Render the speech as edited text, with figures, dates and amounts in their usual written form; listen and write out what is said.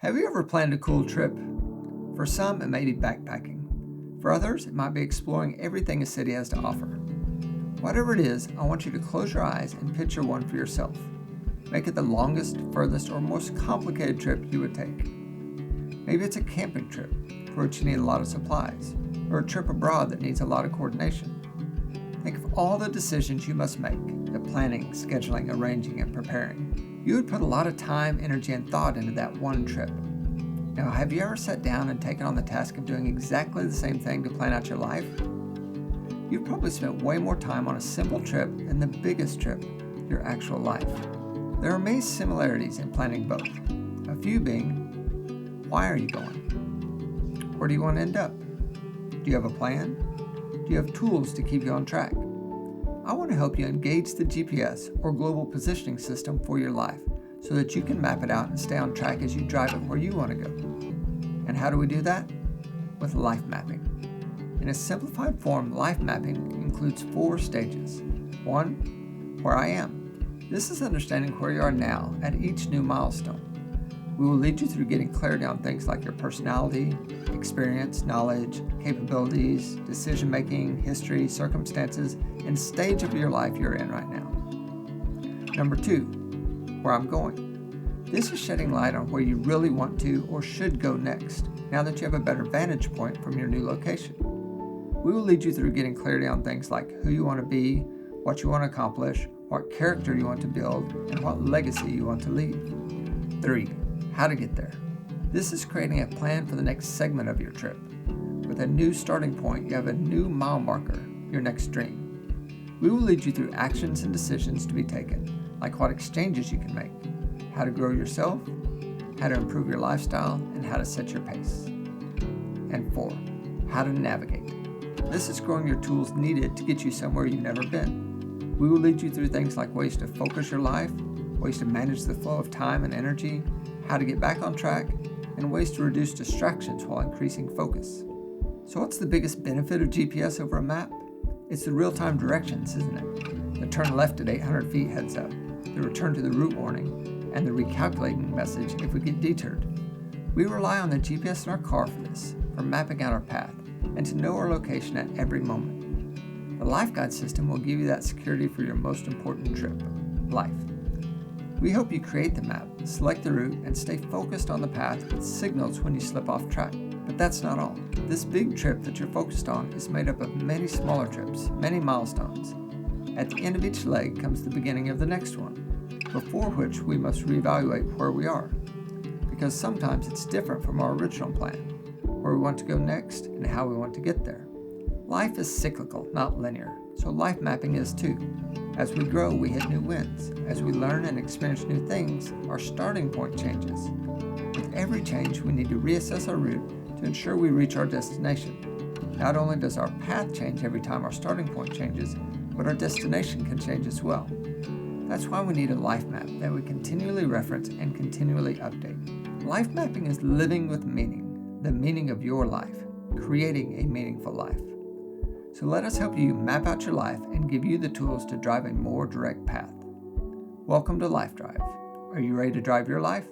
Have you ever planned a cool trip? For some, it may be backpacking. For others, it might be exploring everything a city has to offer. Whatever it is, I want you to close your eyes and picture one for yourself. Make it the longest, furthest, or most complicated trip you would take. Maybe it's a camping trip for which you need a lot of supplies, or a trip abroad that needs a lot of coordination. Think of all the decisions you must make, the planning, scheduling, arranging, and preparing. You would put a lot of time, energy, and thought into that one trip. Now, have you ever sat down and taken on the task of doing exactly the same thing to plan out your life? You've probably spent way more time on a simple trip than the biggest trip, your actual life. There are many similarities in planning both, a few being, why are you going? Where do you want to end up? Do you have a plan? Do you have tools to keep you on track? I want to help you engage the GPS or global positioning system for your life so that you can map it out and stay on track as you drive it where you want to go. And how do we do that? With life mapping. In a simplified form, life mapping includes 4 stages. 1. Where I am. This is understanding where you are now at each new milestone. We will lead you through getting clarity on things like your personality, experience, knowledge, capabilities, decision-making, history, circumstances, and stage of your life you're in right now. Number 2, where I'm going. This is shedding light on where you really want to or should go next, now that you have a better vantage point from your new location. We will lead you through getting clarity on things like who you want to be, what you want to accomplish, what character you want to build, and what legacy you want to leave. 3. How to get there. This is creating a plan for the next segment of your trip. With a new starting point, you have a new mile marker, your next dream. We will lead you through actions and decisions to be taken, like what exchanges you can make, how to grow yourself, how to improve your lifestyle, and how to set your pace. And 4. How to navigate. This is growing your tools needed to get you somewhere you've never been. We will lead you through things like ways to focus your life, ways to manage the flow of time and energy, how to get back on track, and ways to reduce distractions while increasing focus. So what's the biggest benefit of GPS over a map? It's the real-time directions, isn't it? The turn left at 800 feet heads up, the return to the route warning, and the recalculating message if we get detoured. We rely on the GPS in our car for this, for mapping out our path, and to know our location at every moment. The Life Guide system will give you that security for your most important trip, life. We help you create the map, select the route, and stay focused on the path with signals when you slip off track. But that's not all. This big trip that you're focused on is made up of many smaller trips, many milestones. At the end of each leg comes the beginning of the next one, before which we must reevaluate where we are. Because sometimes it's different from our original plan, where we want to go next and how we want to get there. Life is cyclical, not linear, so life mapping is too. As we grow, we hit new wins. As we learn and experience new things, our starting point changes. With every change, we need to reassess our route to ensure we reach our destination. Not only does our path change every time our starting point changes, but our destination can change as well. That's why we need a life map that we continually reference and continually update. Life mapping is living with meaning, the meaning of your life, creating a meaningful life. So let us help you map out your life and give you the tools to drive a more direct path. Welcome to Life Drive. Are you ready to drive your life?